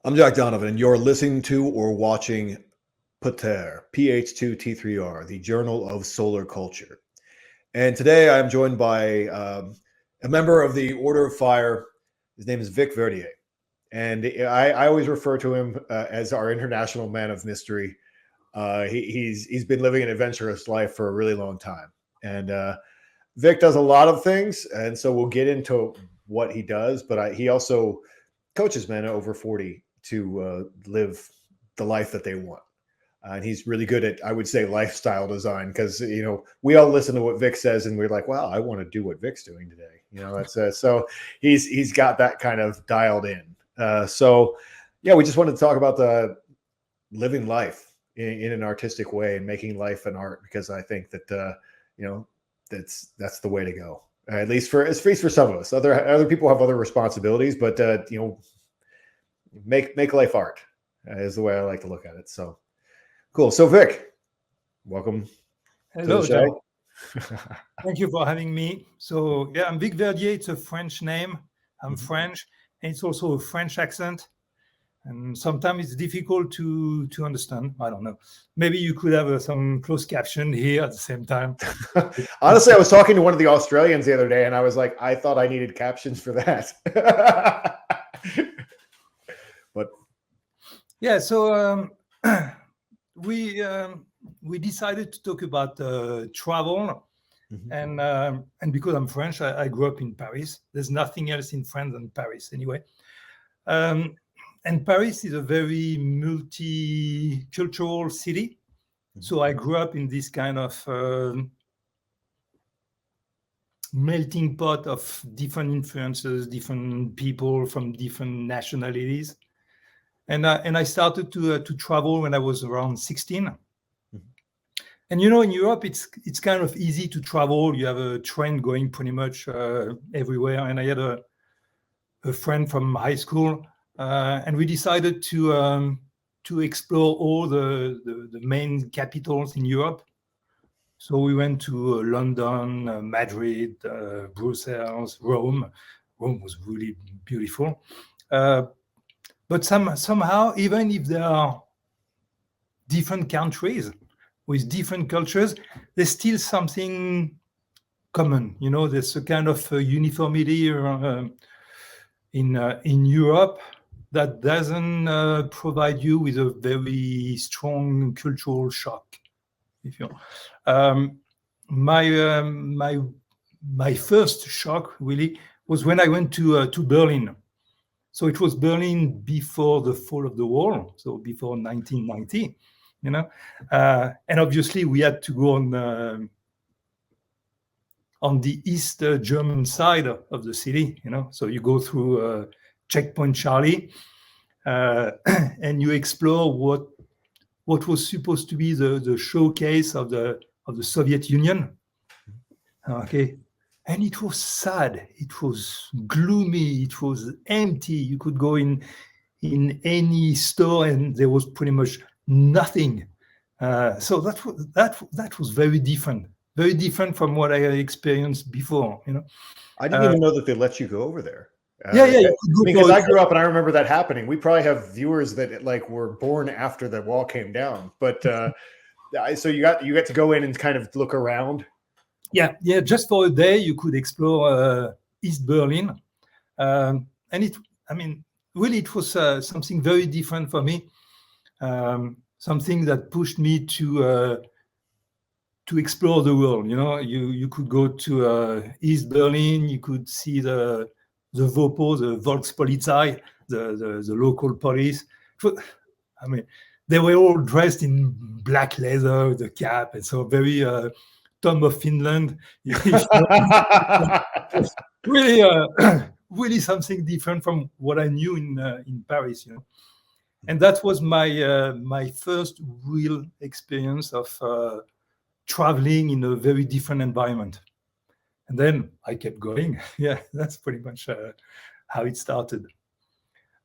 I'm Jack Donovan, and you're listening to or watching PH2T3R, the Journal of Solar Culture. And today I'm joined by a member of the Order of Fire. His name is Vic Verdier. And I always refer to him as our international man of mystery. He's been living an adventurous life for a really long time. And Vic does a lot of things, and so we'll get into what he does, but he also coaches men over 40 to live the life that they want. And he's really good at, I would say, lifestyle design, because, you know, we all listen to what Vic says and we're like, wow, I want to do what Vic's doing today. You know, that's so he's got that kind of dialed in. So yeah, we just wanted to talk about the living life in an artistic way and making life an art, because I think that, you know, that's the way to go. At least for some of us. Other people have other responsibilities, but you know, make life art is the way I like to look at it. So cool. So Vic, welcome. Hello, Jack. Thank you for having me. So yeah, I'm Vic Verdier. It's a French name. I'm French, and it's also a French accent. And sometimes it's difficult to understand. I don't know. Maybe you could have some closed caption here at the same time. Honestly, I was talking to one of the Australians the other day, and I was like, I thought I needed captions for that. But yeah, so we decided to talk about travel, and because I'm French, I grew up in Paris. There's nothing else in France than Paris, anyway. And Paris is a very multicultural city. So I grew up in this kind of melting pot of different influences, different people from different nationalities. And I started to travel when I was around 16. And, you know, in Europe, it's kind of easy to travel. You have a train going pretty much everywhere. And I had a friend from high school, and we decided to explore all the main capitals in Europe. So we went to London, Madrid, Brussels, Rome. Rome was really beautiful. But somehow, even if there are different countries with different cultures, there's still something common. You know, there's a kind of uniformity in Europe that doesn't provide you with a very strong cultural shock. If you my first shock really was when I went to Berlin. So it was Berlin before the fall of the wall, so before 1990. You know, and obviously we had to go on the East German side of the city, you know. So you go through Checkpoint Charlie, and you explore what was supposed to be the showcase of the Soviet Union. Okay, and it was sad. It was gloomy. It was empty. You could go in any store and there was pretty much nothing. So that was very different. Very different from what I experienced before, you know. I didn't even know that they let you go over there. Yeah. Because I grew up and I remember that happening. We probably have viewers that like were born after the wall came down. But so you got to go in and kind of look around. Yeah. Just for a day, you could explore East Berlin, and really, it was something very different for me. Something that pushed me to explore the world. You know, you could go to East Berlin. You could see the VoPo, the Volkspolizei, the local police. I mean, they were all dressed in black leather, the cap, and so very Tom of Finland. Really, really something different from what I knew in Paris. You know, and that was my first real experience of traveling in a very different environment. And then I kept going. Yeah, that's pretty much how it started.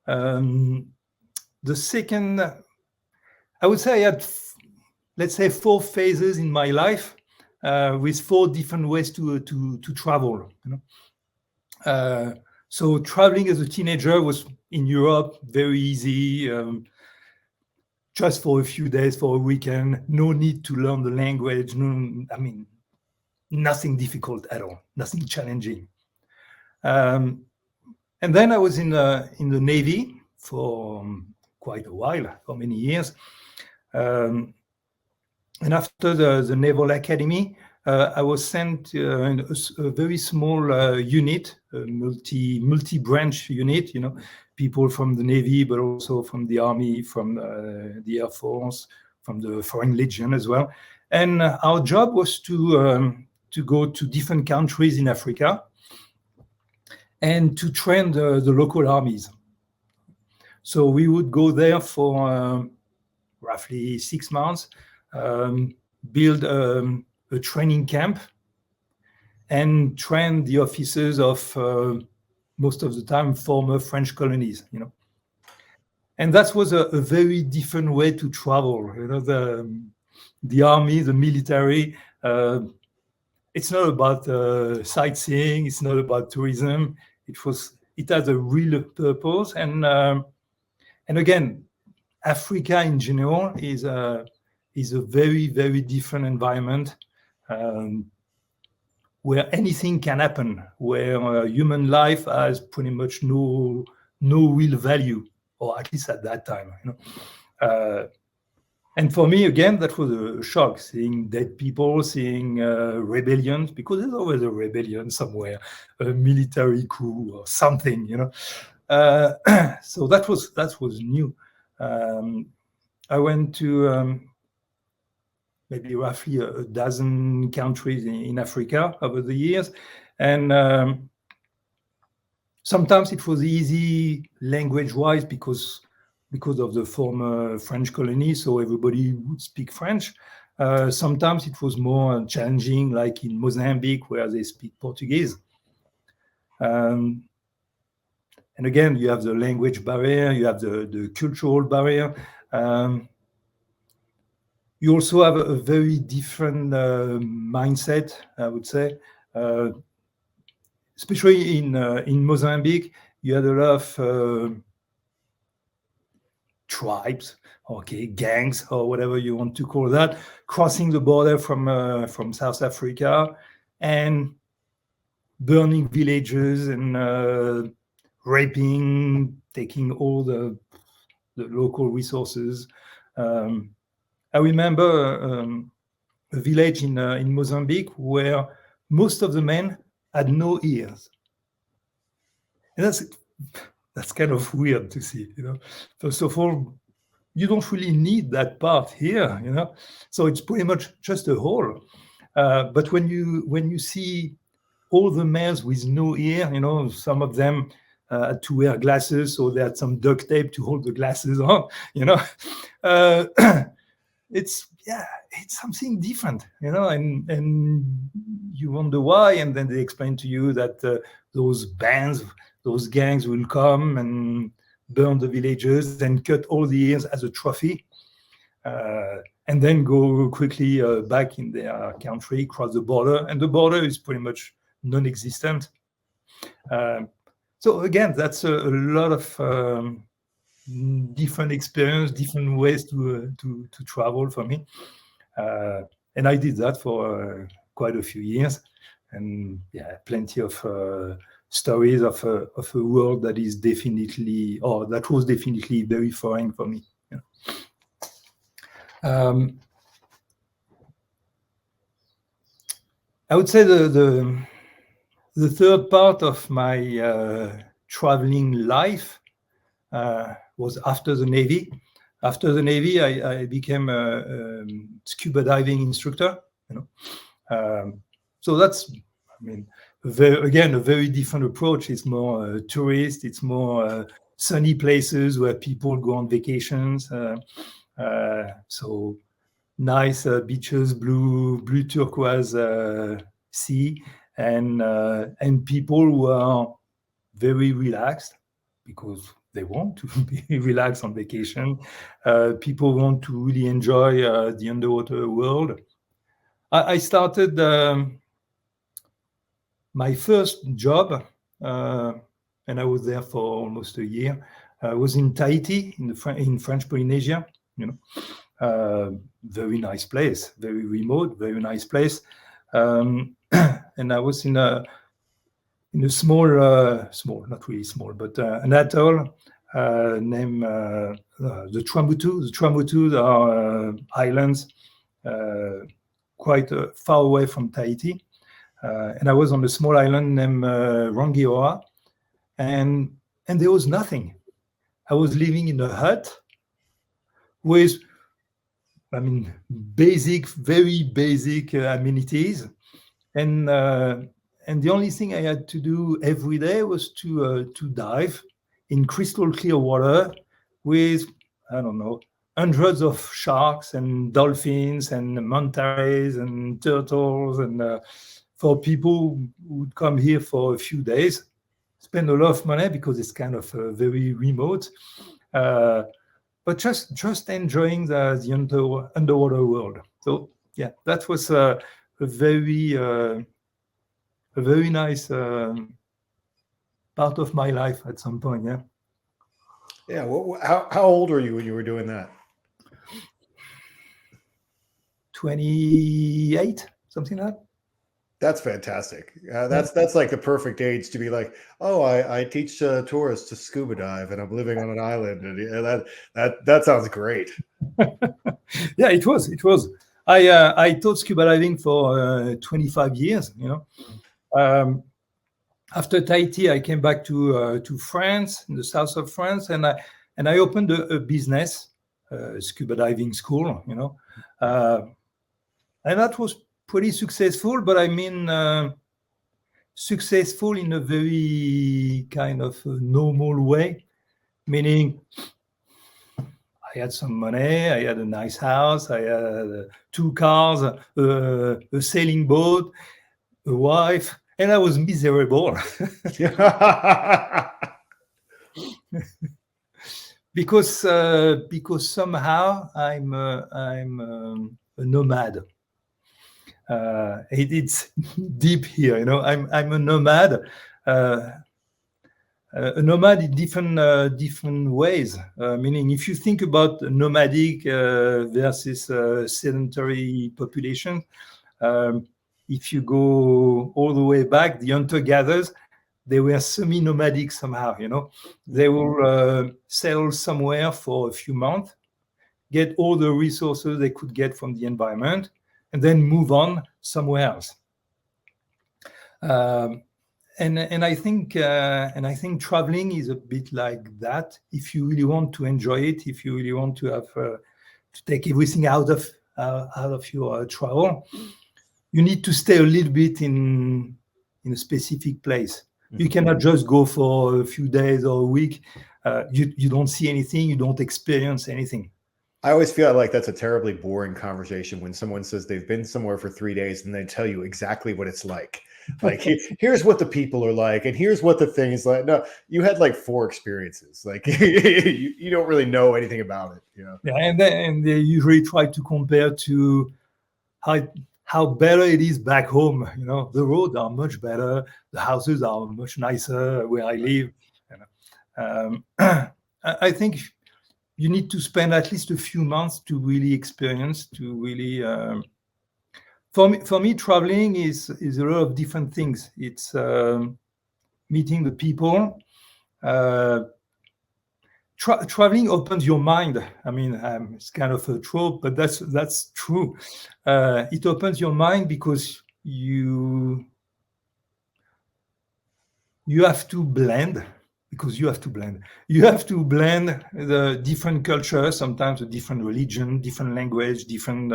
The second, I would say I had, let's say, 4 phases in my life with 4 different ways to travel. You know? So traveling as a teenager was in Europe, very easy, just for a few days, for a weekend, no need to learn the language, nothing difficult at all, nothing challenging. And then I was in the Navy for quite a while, for many years. And after the Naval Academy, I was sent in a very small unit, a multi-branch unit, people from the Navy, but also from the Army, from the Air Force, from the Foreign Legion as well. And our job was to go to different countries in Africa and to train the local armies. So we would go there for roughly 6 months, build a training camp, and train the officers of most of the time former French colonies. And that was a very different way to travel. The army, the military. It's not about sightseeing. It's not about tourism. It has a real purpose. And again, Africa in general is a very, very different environment where anything can happen, where human life has pretty much no real value, or at least at that time. And for me, again, that was a shock, seeing dead people, seeing rebellions, because there's always a rebellion somewhere, a military coup or something, So that was new. I went to maybe roughly a dozen countries in Africa over the years, and sometimes it was easy language-wise because of the former French colony, so everybody would speak French. Sometimes it was more challenging, like in Mozambique, where they speak Portuguese. And again, you have the language barrier, you have the cultural barrier. You also have a very different mindset, I would say. Especially in Mozambique, you had a lot of tribes, gangs, or whatever you want to call that, crossing the border from South Africa and burning villages and raping, taking all the local resources. I remember a village in Mozambique where most of the men had no ears. And that's kind of weird to see, First of all, you don't really need that part here, So it's pretty much just a hole. But when you see all the males with no ear, some of them had to wear glasses, so they had some duct tape to hold the glasses on, It's something different, and you wonder why, and then they explain to you that those gangs will come and burn the villages and cut all the ears as a trophy, and then go quickly back in their country, cross the border, and the border is pretty much non-existent. So again, that's a lot of different experience, different ways to travel for me, and I did that for quite a few years, and plenty of stories of a world that is definitely, or that was definitely very foreign for me. I would say the third part of my traveling life was after the Navy. After the Navy, I became a scuba diving instructor. So that's, a very different approach. It's more tourist. It's more sunny places where people go on vacations. So nice beaches, blue turquoise sea, and people who are very relaxed because they want to be relaxed on vacation. People want to really enjoy the underwater world. I started my first job, and I was there for almost a year, was in Tahiti, in French Polynesia. Very nice place, very remote, very nice place. And I was in a small, not really small, but an atoll named the Tuamotu. The Tuamotu are islands quite far away from Tahiti. And I was on a small island named Rangiora, and there was nothing. I was living in a hut with, very basic amenities, and the only thing I had to do every day was to dive in crystal clear water with, I don't know, hundreds of sharks and dolphins and manta rays and turtles, and for people who would come here for a few days, spend a lot of money because it's kind of very remote, but just enjoying the underwater world. So yeah, that was a very nice part of my life at some point. Yeah. Yeah. How old were you when you were doing that? 28, something like that. That's fantastic. That's like the perfect age to be like, oh, I teach tourists to scuba dive, and I'm living on an island, and that sounds great. Yeah, it was. I taught scuba diving for 25 years. After Tahiti, I came back to France, in the south of France, and I opened a business, scuba diving school. And that was pretty successful, but successful in a very kind of normal way, meaning I had some money, I had a nice house, I had 2 cars, a sailing boat, a wife, and I was miserable. because somehow I'm a nomad. It's deep here, I'm a nomad. A nomad in different ways. Meaning, if you think about nomadic versus sedentary population, if you go all the way back, the hunter-gatherers, they were semi-nomadic somehow. They will settle somewhere for a few months, get all the resources they could get from the environment, and then move on somewhere else. And I think traveling is a bit like that. If you really want to enjoy it, if you really want to have to take everything out of your travel, you need to stay a little bit in a specific place. You cannot just go for a few days or a week. You don't see anything. You don't experience anything. I always feel like that's a terribly boring conversation when someone says they've been somewhere for 3 days and they tell you exactly what it's like. Like, here's what the people are like, and here's what the thing is like. No, you had like 4 experiences. Like, you don't really know anything about it. Yeah, and they usually try to compare to how better it is back home. The roads are much better, the houses are much nicer where I live. I think you need to spend at least a few months to really experience, to really. For me, traveling is a lot of different things. It's meeting the people. Traveling opens your mind. It's kind of a trope, but that's true. It opens your mind because you have to blend. You have to blend the different cultures, sometimes a different religion, different language, different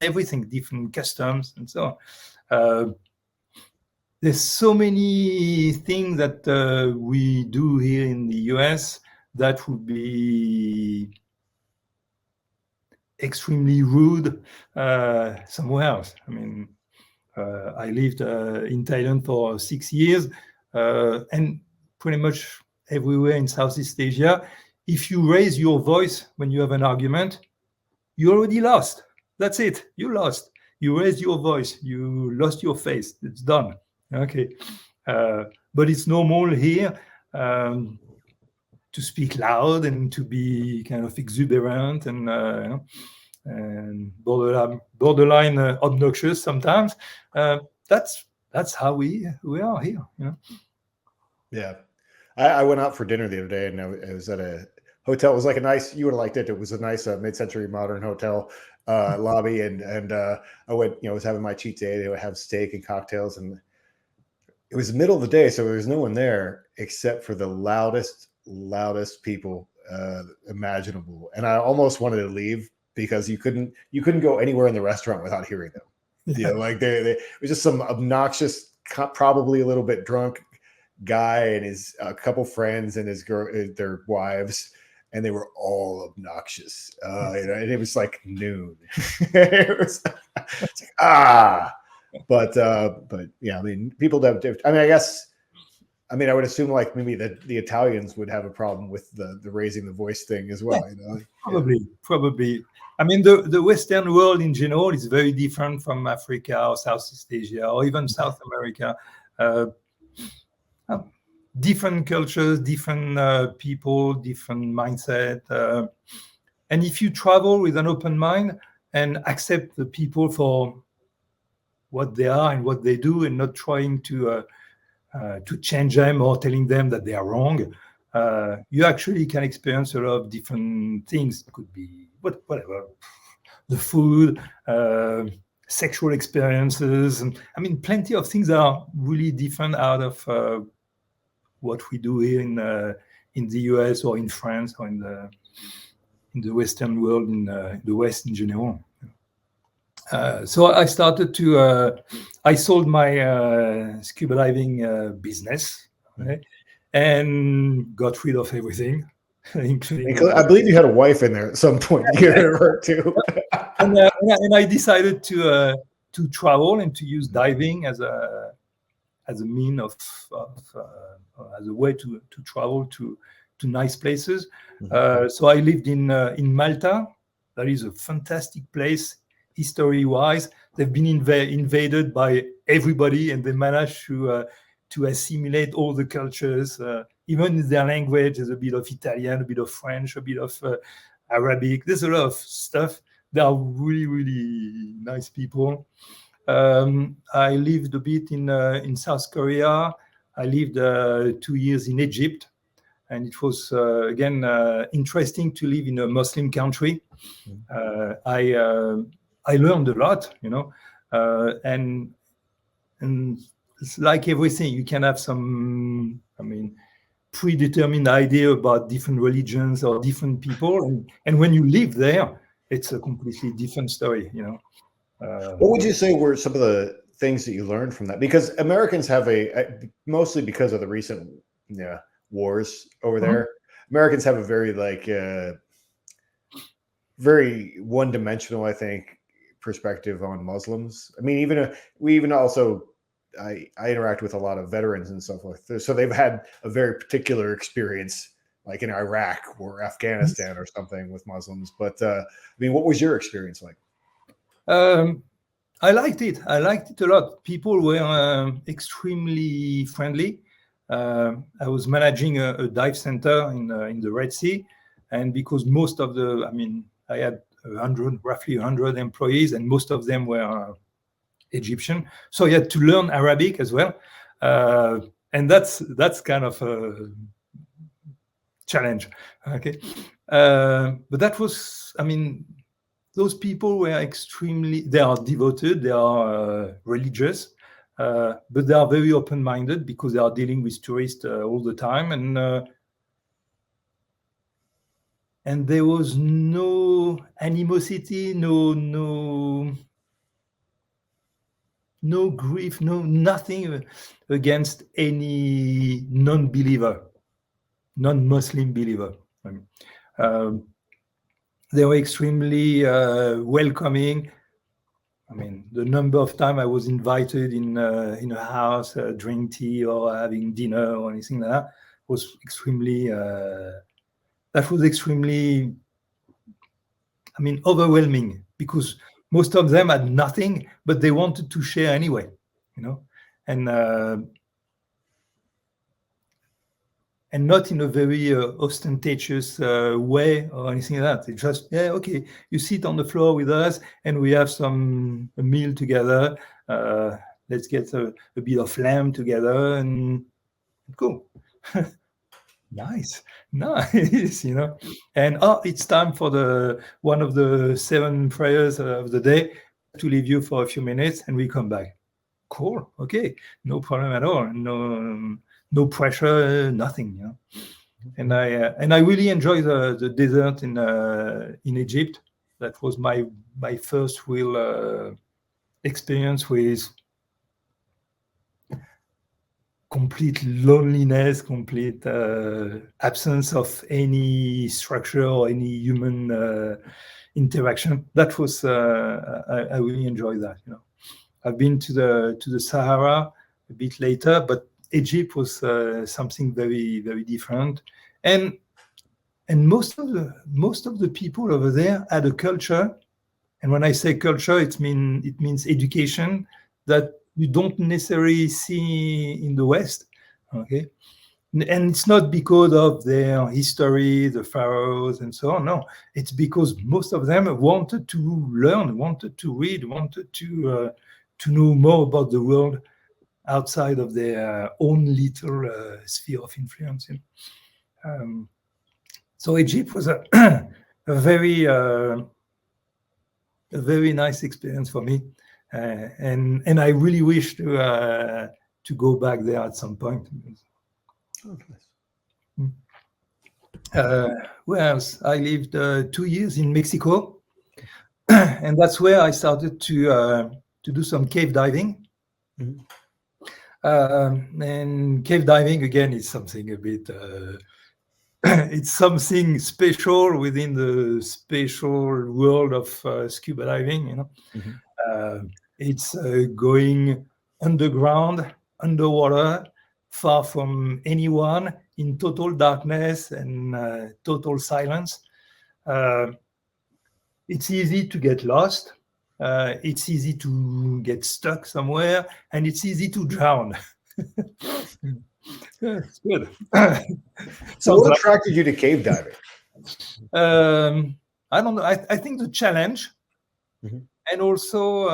everything, different customs, and so on. There's so many things that we do here in the US that would be extremely rude somewhere else. I lived in Thailand for 6 years, and pretty much everywhere in Southeast Asia, if you raise your voice when you have an argument, you already lost. That's it. You lost. You raised your voice. You lost your face. It's done. Okay. But it's normal here. speak loud and to be kind of exuberant and borderline obnoxious sometimes. That's how we are here. Yeah. I went out for dinner the other day, and I was at a hotel. It was like a nice, you would have liked it. It was a nice mid-century modern hotel lobby. And I went, was having my cheat day. They would have steak and cocktails. And it was the middle of the day, so there was no one there except for the loudest people imaginable. And I almost wanted to leave because you couldn't go anywhere in the restaurant without hearing them. Yeah. Like it was just some obnoxious, probably a little bit drunk guy and his couple friends and his girl, their wives, and they were all obnoxious. And it was like noon. It's like, but yeah, I mean, people have. I mean, I would assume like maybe the Italians would have a problem with the raising the voice thing as well. Probably. I mean, the Western world in general is very different from Africa or Southeast Asia or even South America. Different cultures, different people, different mindset. And if you travel with an open mind and accept the people for what they are and what they do, and not trying to change them or telling them that they are wrong, you actually can experience a lot of different things. It could be whatever, the food, sexual experiences. And I mean, plenty of things that are really different out of what we do here in the US or in France or in the Western world, in the West in general. So I started I sold my scuba diving business, right? And got rid of everything, including. I believe you had a wife in there at some point. You had her too. and I decided to travel and to use diving as a mean of as a way to travel to nice places. So I lived in Malta. That is a fantastic place history-wise. They've been invaded by everybody, and they managed to assimilate all the cultures. Even in their language, there's a bit of Italian, a bit of French, a bit of Arabic. There's a lot of stuff. They are really, really nice people. I lived a bit in South Korea. I lived 2 years in Egypt, and it was again interesting to live in a Muslim country. I learned a lot, and it's like everything. You can have some, predetermined idea about different religions or different people, and when you live there, it's a completely different story, What would you say were some of the things that you learned from that? Because Americans have mostly because of the recent wars over there, Americans have a very very one-dimensional, I think, perspective on Muslims. I mean, I interact with a lot of veterans and stuff like this, so they've had a very particular experience, like in Iraq or Afghanistan or something with Muslims. But what was your experience like? I liked it. I liked it a lot. People were extremely friendly. I was managing a dive center in the Red Sea, and because most of I had roughly 100 employees, and most of them were Egyptian, so I had to learn Arabic as well, and that's kind of a challenge. Okay, but that was, those people were they are devoted, they are religious, but they are very open-minded because they are dealing with tourists all the time, and there was no animosity, no grief, nothing against any non-believer, non-Muslim believer. They were extremely welcoming. The number of times I was invited in a house, drink tea or having dinner or anything like that was extremely. That was extremely, overwhelming, because most of them had nothing, but they wanted to share anyway, and not in a very ostentatious way or anything like that. It's just, yeah, okay, you sit on the floor with us and we have a meal together. Let's get a bit of lamb together and go. Nice, And it's time for one of the 7 prayers of the day to leave you for a few minutes, and we come back. Cool, okay, no problem at all. No pressure, nothing. And I really enjoy the desert in Egypt. That was my first real experience with complete loneliness, complete absence of any structure or any human interaction. That was I really enjoyed that. I've been to the Sahara a bit later, but Egypt was something very, very different, and most of the people over there had a culture, and when I say culture, it means education that you don't necessarily see in the West. Okay, and it's not because of their history, the pharaohs and so on. No, it's because most of them wanted to learn, wanted to read, wanted to know more about the world outside of their own little sphere of influence. So Egypt was a very nice experience for me, and I really wish to go back there at some point. Oh, nice. Where else? I lived 2 years in Mexico, and that's where I started to do some cave diving. Mm-hmm. And cave diving again is something a bit. It's something special within the spatial world of scuba diving. Mm-hmm. It's going underground, underwater, far from anyone, in total darkness and total silence. It's easy to get lost. It's easy to get stuck somewhere, and it's easy to drown. Yeah, it's good. So what attracted you to cave diving? I don't know. I think the challenge, mm-hmm. and also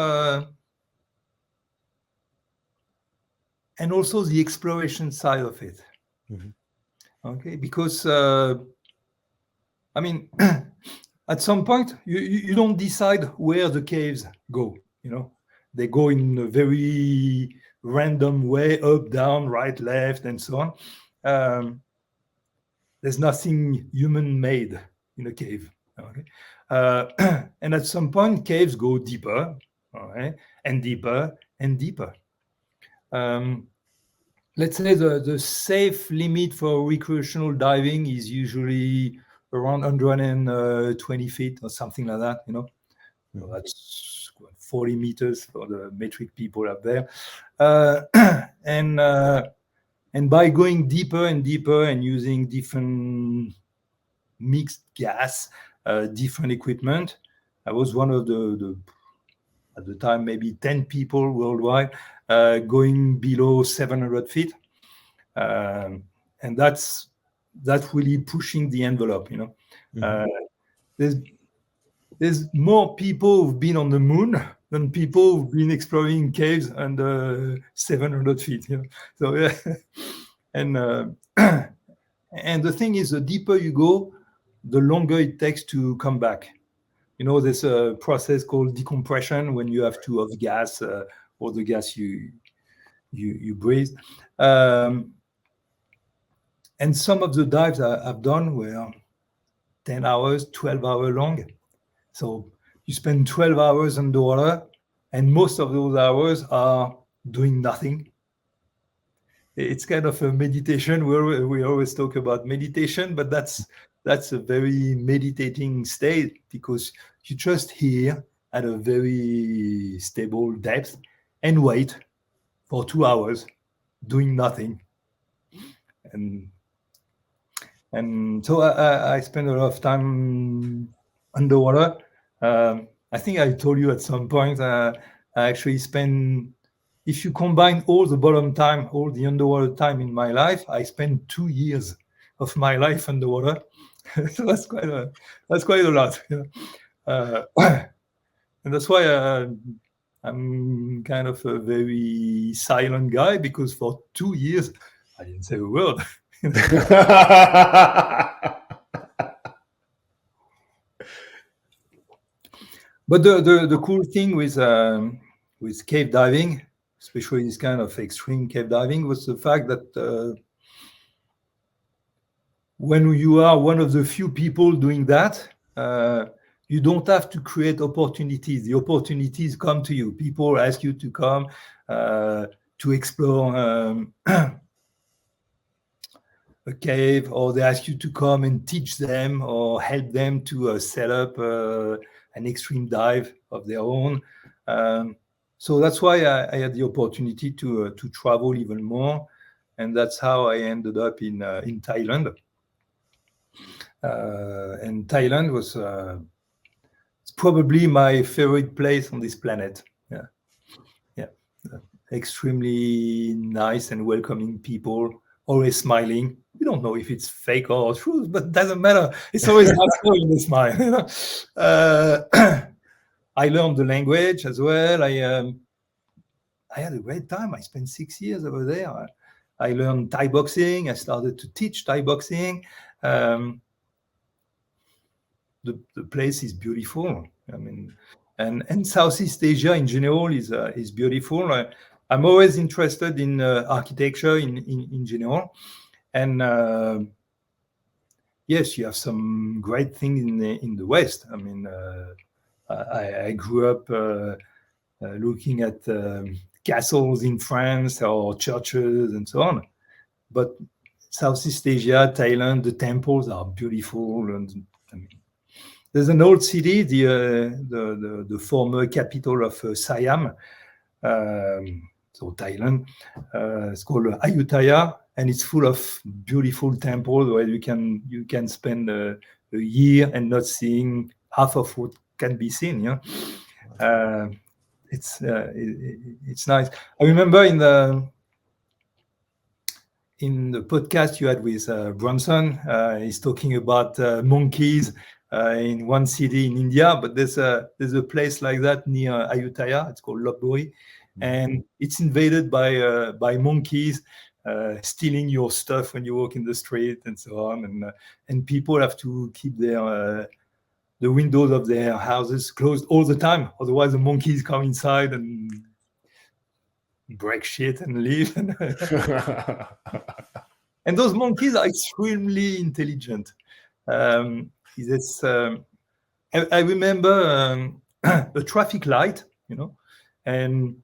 the exploration side of it. Mm-hmm. Okay, because I mean, at some point you don't decide where the caves go. They go in a very random way, up, down, right, left, and so on. There's nothing human-made in a cave. Okay? And at some point, caves go deeper, okay? And deeper and deeper. Let's say the safe limit for recreational diving is usually around 120 feet or something like that. Mm-hmm. So that's 40 meters for the metric people up there. And by going deeper and deeper and using different mixed gas, different equipment, I was one of the at the time, maybe 10 people worldwide going below 700 feet. And that's really pushing the envelope, Mm-hmm. There's more people who've been on the moon than people who've been exploring caves under 700 feet. So yeah, and the thing is, the deeper you go, the longer it takes to come back. There's a process called decompression when you have to off gas or the gas you breathe. And some of the dives I've done were 10 hours, 12 hours long. So you spend 12 hours underwater, and most of those hours are doing nothing. It's kind of a meditation where we always talk about meditation, but that's a very meditating state because you just here at a very stable depth and wait for 2 hours doing nothing. And so I spend a lot of time underwater. I think I told you at some point, I actually spend, if you combine all the bottom time, all the underwater time in my life, I spent 2 years of my life underwater. So that's quite a lot. And that's why I'm kind of a very silent guy, because for 2 years I didn't say a word. But the cool thing with cave diving, especially this kind of extreme cave diving, was the fact that when you are one of the few people doing that, you don't have to create opportunities. The opportunities come to you. People ask you to come to explore a cave, or they ask you to come and teach them or help them to set up an extreme dive of their own. So that's why I had the opportunity to travel even more, and that's how I ended up in Thailand. And Thailand was it's probably my favorite place on this planet. Yeah, extremely nice and welcoming people, always smiling. We don't know if it's fake or true, but it doesn't matter. It's always nice showing the smile. You know? I learned the language as well. I had a great time. I spent 6 years over there. I learned Thai boxing. I started to teach Thai boxing. The place is beautiful. I mean, and Southeast Asia in general is beautiful. I'm always interested in architecture in general, and yes, you have some great things in the West. I mean, I grew up looking at castles in France or churches and so on, but Southeast Asia, Thailand, the temples are beautiful. And I mean, there's an old city, the former capital of Siam, so Thailand. It's called Ayutthaya, and it's full of beautiful temples where you can spend a year and not seeing half of what can be seen. Yeah, it's nice. I remember in the podcast you had with Bronson, he's talking about monkeys in one city in India, but there's a place like that near Ayutthaya. It's called Lopburi, and it's invaded by monkeys, stealing your stuff when you walk in the street and so on, and people have to keep the windows of their houses closed all the time, otherwise the monkeys come inside and break shit and leave. And those monkeys are extremely intelligent. I remember a traffic light, and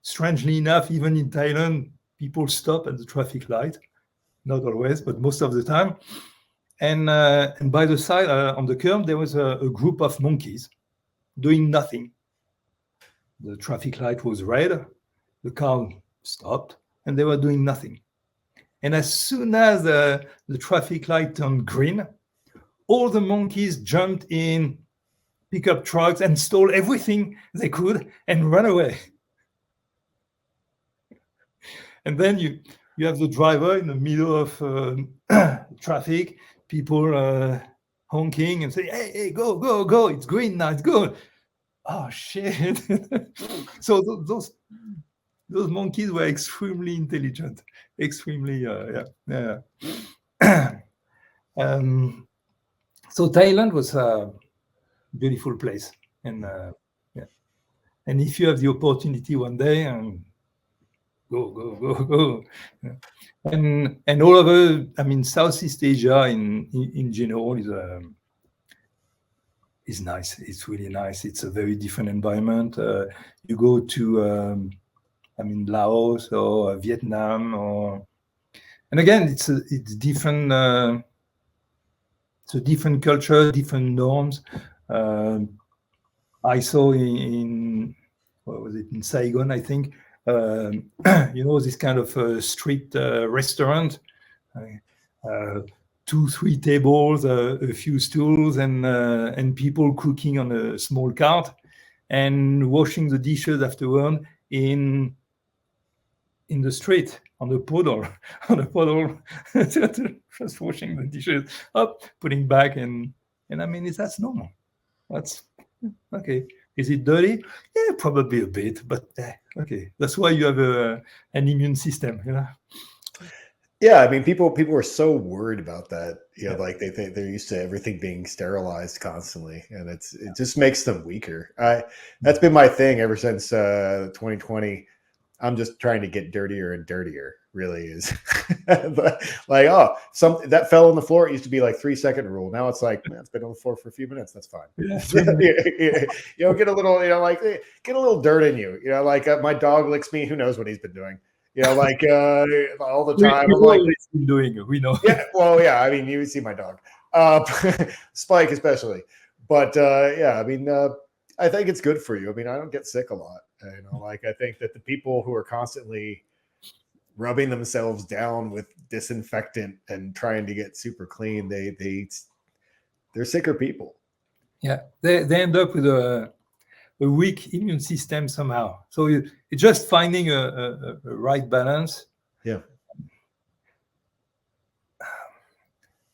strangely enough, even in Thailand, people stop at the traffic light. Not always, but most of the time. And by the side, on the curb, there was a group of monkeys doing nothing. The traffic light was red, the car stopped, and they were doing nothing. And as soon as the traffic light turned green, all the monkeys jumped in pickup trucks and stole everything they could and ran away. And then you have the driver in the middle of traffic, people honking and saying, hey, go, it's green now, it's good. Oh, shit. So those monkeys were extremely intelligent, extremely, yeah. So Thailand was a beautiful place, and yeah. And if you have the opportunity one day, go. Yeah. And all over, I mean, Southeast Asia in general is nice. It's really nice. It's a very different environment. You go to Laos or Vietnam, and again, it's different. It's a different culture, different norms. I saw in what was it, in Saigon, I think. This kind of street restaurant, 2-3 tables, a few stools, and people cooking on a small cart and washing the dishes afterward in in the street on the puddle, just washing the dishes up, putting back, and I mean, that's normal. That's okay. Is it dirty? Yeah, probably a bit, but okay. That's why you have an immune system, you know. Yeah, I mean, people are so worried about that. You know, Yeah. like they think they're used to everything being sterilized constantly, and it just makes them weaker. That's been my thing ever since 2020. I'm just trying to get dirtier and dirtier. Really is like, oh, something that fell on the floor. It used to be like 3-second rule. Now it's like, man, it's been on the floor for a few minutes. That's fine. Yeah, You know, get a little, you know, like get a little dirt in you. You know, like my dog licks me. Who knows what he's been doing? You know, like all the time. we I'm know like, what he's been doing. We know. yeah, well, yeah. I mean, you see my dog, Spike especially. But yeah, I mean, I think it's good for you. I mean, I don't get sick a lot. You know, like I think that the people who are constantly rubbing themselves down with disinfectant and trying to get super clean, they're sicker people. Yeah, they end up with a weak immune system somehow. So it's just finding a right balance. Yeah.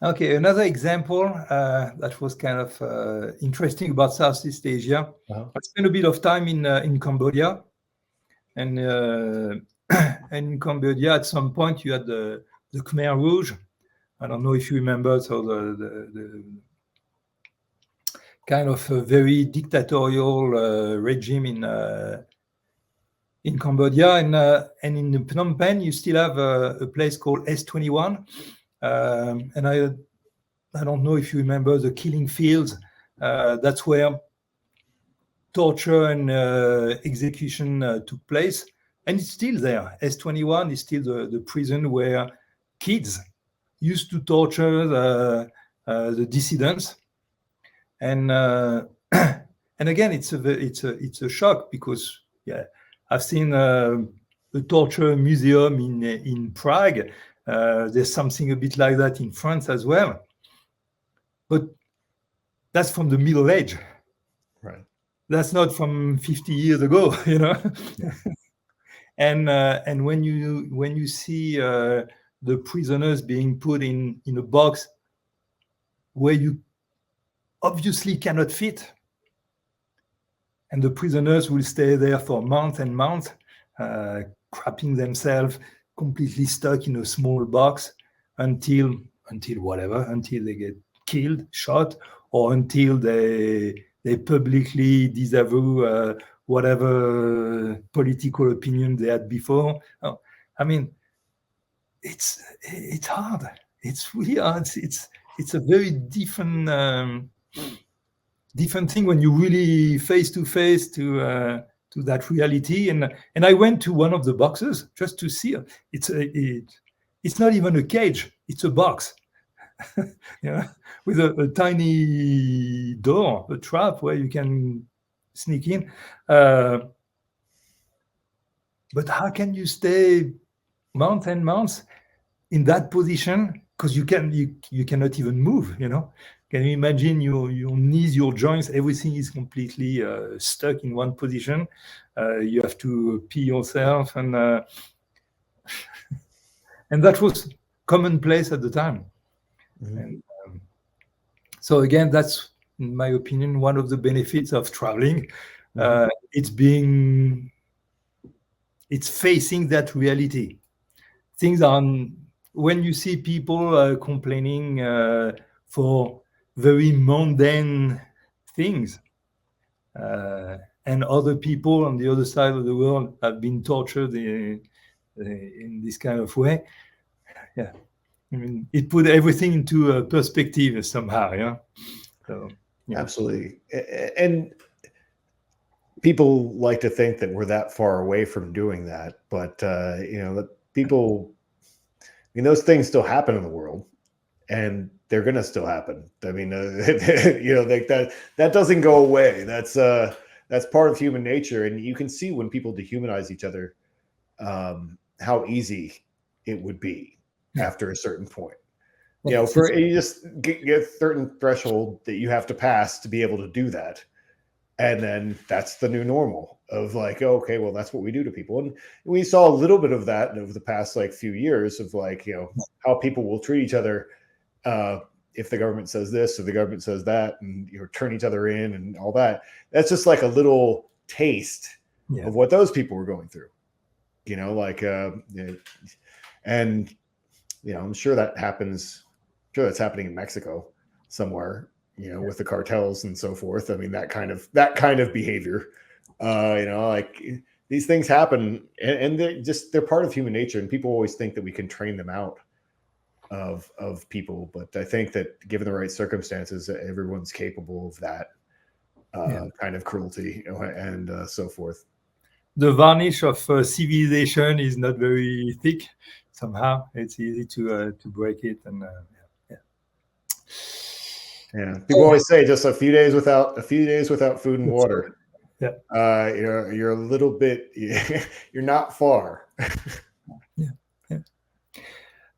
Okay, another example that was kind of interesting about Southeast Asia. Uh-huh. I spent a bit of time in Cambodia, and in Cambodia, at some point, you had the Khmer Rouge. I don't know if you remember. So the kind of a very dictatorial regime in Cambodia, and in Phnom Penh, you still have a place called S21. And I don't know if you remember the killing fields. That's where torture and execution took place. And it's still there. S21 is still the prison where kids used to torture the dissidents. And and again, it's a shock because I've seen a torture museum in Prague. There's something a bit like that in France as well. But that's from the Middle Age. Right. That's not from 50 years ago, you know. Yeah. And when you see the prisoners being put in a box where you obviously cannot fit, and the prisoners will stay there for months and months, crapping themselves, completely stuck in a small box until they get killed, shot, or until they publicly disavow whatever political opinion they had before. I mean, it's hard. It's really hard. It's a very different thing when you really face to face to that reality. And I went to one of the boxes just to see. It's not even a cage. It's a box. Yeah, with a tiny door, a trap where you can sneak in. But how can you stay months and months in that position? Because you cannot even move. You know, can you imagine your knees, your joints, everything is completely stuck in one position. You have to pee yourself, and that was commonplace at the time. Mm-hmm. And so again, that's, in my opinion, one of the benefits of traveling. Mm-hmm. It's facing that reality. Things are, when you see people complaining for very mundane things, and other people on the other side of the world have been tortured in this kind of way. Yeah. I mean, it put everything into perspective somehow, yeah. So, yeah. Absolutely. And people like to think that we're that far away from doing that, but you know, the people, I mean, those things still happen in the world, and they're going to still happen. I mean, you know, like that doesn't go away. That's part of human nature, and you can see when people dehumanize each other, how easy it would be after a certain point. You know, you just get a certain threshold that you have to pass to be able to do that. And then that's the new normal of like, okay, well, that's what we do to people. And we saw a little bit of that over the past like few years of like, how people will treat each other if the government says this or the government says that, and turn each other in and all that. That's just like a little taste of what those people were going through, like, and I'm sure that happens. I'm sure that's happening in Mexico somewhere, with the cartels and so forth. I mean, that kind of behavior, like these things happen, and they're part of human nature. And people always think that we can train them out of people, but I think that given the right circumstances, everyone's capable of that kind of cruelty, and so forth. The varnish of civilization is not very thick. Somehow, it's easy to break it, and people always say just a few days without food and water. You're a little bit. You're not far.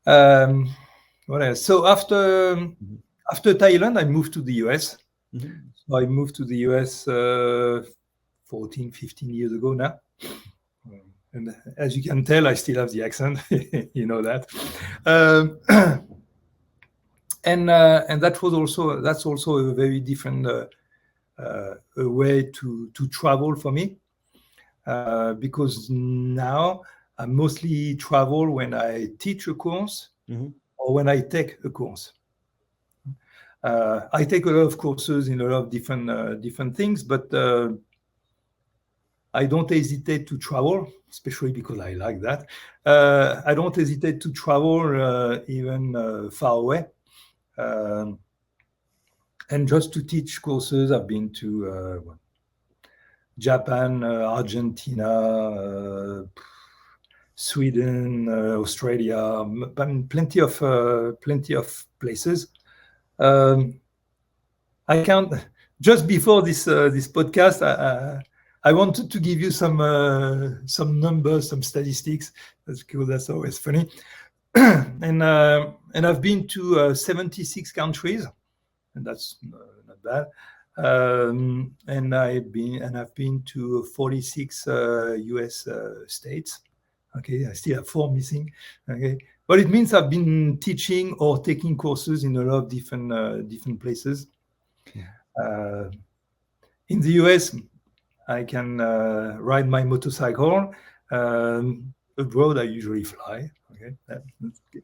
What else? So after Thailand, I moved to the US. So I moved to the US 14, 15 years ago now. And as you can tell, I still have the accent. You know that. And that's also a very different way to travel for me, because now I mostly travel when I teach a course or when I take a course. I take a lot of courses in a lot of different things, but I don't hesitate to travel, especially because I like that. I don't hesitate to travel even far away. And just to teach courses. I've been to Japan, Argentina, Sweden, Australia, plenty of places. I can't. Just before this podcast, I wanted to give you some numbers, some statistics. That's cool. That's always funny. And I've been to 76 countries, and that's not bad. And I've been to 46 US states. Okay, I still have 4 missing. Okay, but it means I've been teaching or taking courses in a lot of different places. In the US, I can ride my motorcycle. Abroad, I usually fly. Okay, that's okay.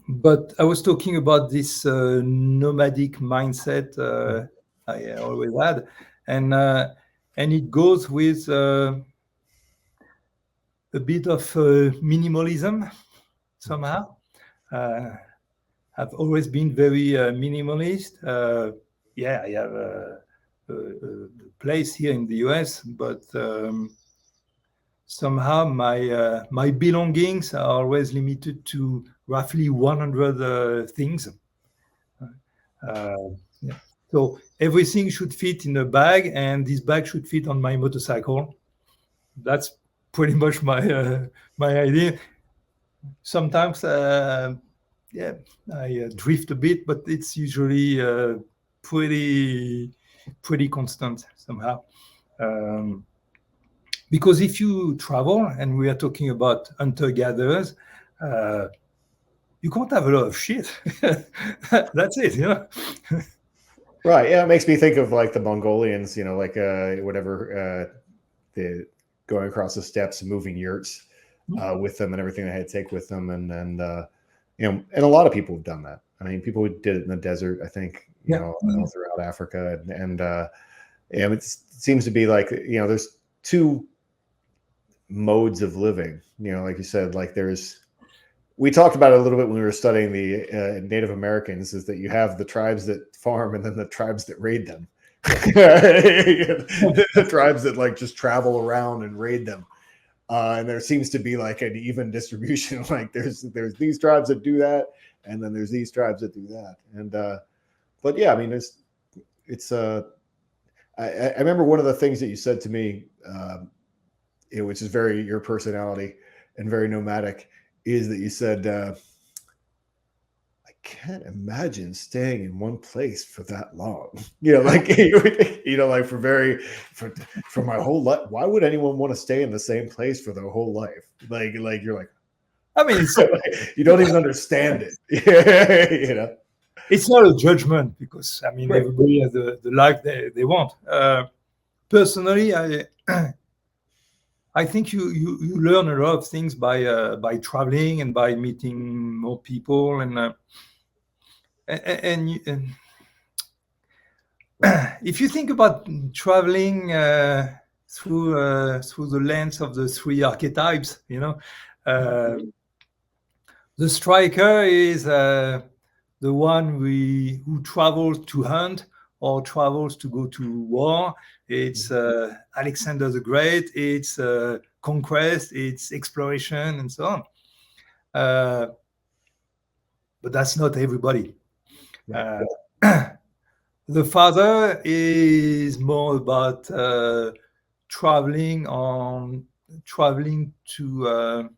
But I was talking about this nomadic mindset I always had, and it goes with a bit of minimalism somehow. I've always been very minimalist. I have a place here in the US, but somehow my belongings are always limited to roughly 100 things. So everything should fit in a bag, and this bag should fit on my motorcycle. That's pretty much my idea. Sometimes, I drift a bit, but it's usually pretty constant somehow. Because if you travel, and we are talking about hunter-gatherers, you can't have a lot of shit. That's it, Right. Yeah, it makes me think of like the Mongolians, like the going across the steppes and moving yurts with them and everything they had to take with them, and and a lot of people have done that. I mean, people who did it in the desert, I think, all throughout Africa, and it seems to be like there's 2 modes of living. Like you said, like we talked about it a little bit when we were studying the Native Americans, is that you have the tribes that farm and then the tribes that raid them. The tribes that like just travel around and raid them. And there seems to be like an even distribution. Like there's these tribes that do that, and then there's these tribes that do that. And but yeah, I mean, I remember one of the things that you said to me, which is very your personality and very nomadic, is that you said, can't imagine staying in one place for that long. Like for my whole life. Why would anyone want to stay in the same place for their whole life? Like you're like, I mean, you don't even understand it. It's not a judgment, because I mean, Right. everybody has the life they want. Personally, I think you learn a lot of things by traveling and by meeting more people, and if you think about traveling through the lens of the three archetypes, the striker is the one who travels to hunt or travels to go to war. It's Alexander the Great, it's conquest, it's exploration, and so on. But that's not everybody. The father is more about traveling to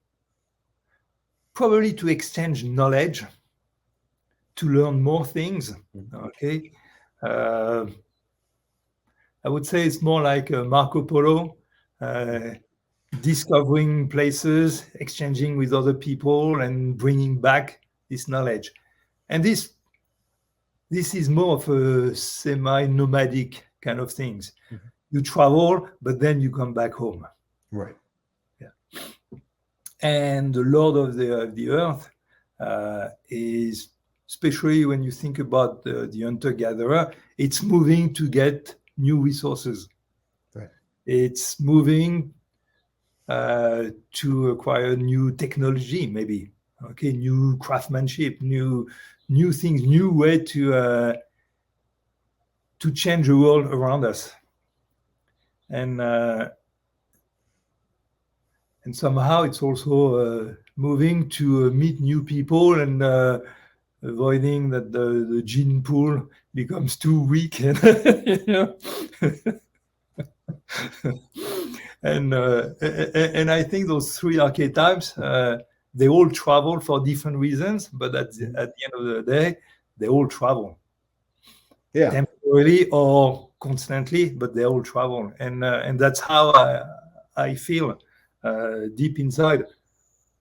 probably to exchange knowledge, to learn more things. Okay, I would say it's more like Marco Polo, discovering places, exchanging with other people, and bringing back this knowledge. And this is more of a semi-nomadic kind of things. Mm-hmm. You travel, but then you come back home. Right. Yeah. And the Lord of the Earth is, especially when you think about the hunter-gatherer, it's moving to get new resources. Right. It's moving to acquire new technology, maybe. Okay, new craftsmanship, new things, new way to change the world around us, and somehow it's also moving to meet new people and avoiding that the gene pool becomes too weak, and and I think those three archetypes, they all travel for different reasons, but at the end of the day, they all travel. Yeah. Temporarily or constantly, but they all travel. And that's how I feel deep inside.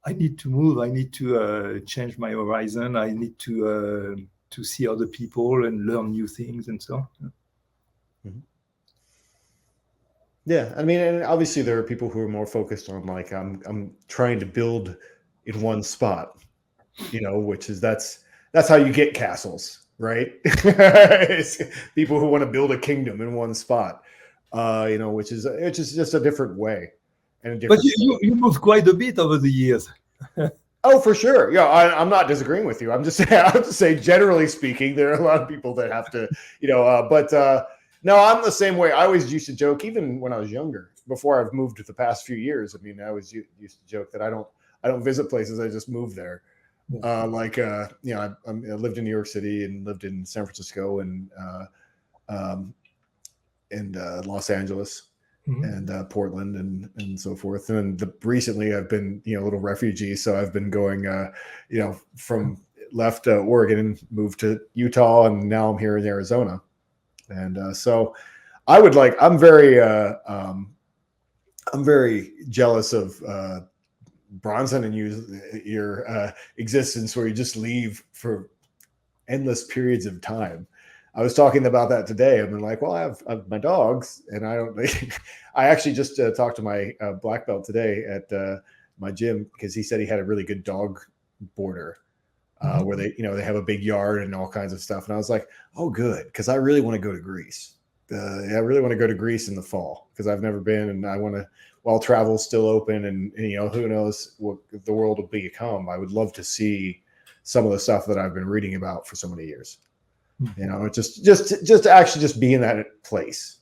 I need to move. I need to change my horizon. I need to see other people and learn new things and so on. Mm-hmm. Yeah, I mean, and obviously there are people who are more focused on like I'm trying to build in one spot, which is that's how you get castles, right? People who want to build a kingdom in one spot, which is just a different way and a different. But you moved quite a bit over the years. Oh, for sure. Yeah, I'm not disagreeing with you. I'm just saying, generally speaking, there are a lot of people that have to, no, I'm the same way. I always used to joke, even when I was younger, before I've moved the past few years. I mean, I always used to joke that I don't visit places. I just move there. I lived in New York City and lived in San Francisco and Los Angeles. Mm-hmm. And Portland and so forth. And recently I've been, a little refugee. So I've been going, from left Oregon and moved to Utah, and now I'm here in Arizona. And so I'm very jealous of Bronson and your existence, where you just leave for endless periods of time. I was talking about that today. I've been like, well, I have my dogs, and I don't. I actually just talked to my black belt today at my gym, because he said he had a really good dog boarder where they have a big yard and all kinds of stuff. And I was like, oh, good, because I really want to go to Greece. I really want to go to Greece in the fall, because I've never been, and I want to. While travel's still open, and who knows what the world will become, I would love to see some of the stuff that I've been reading about for so many years. Just actually just be in that place.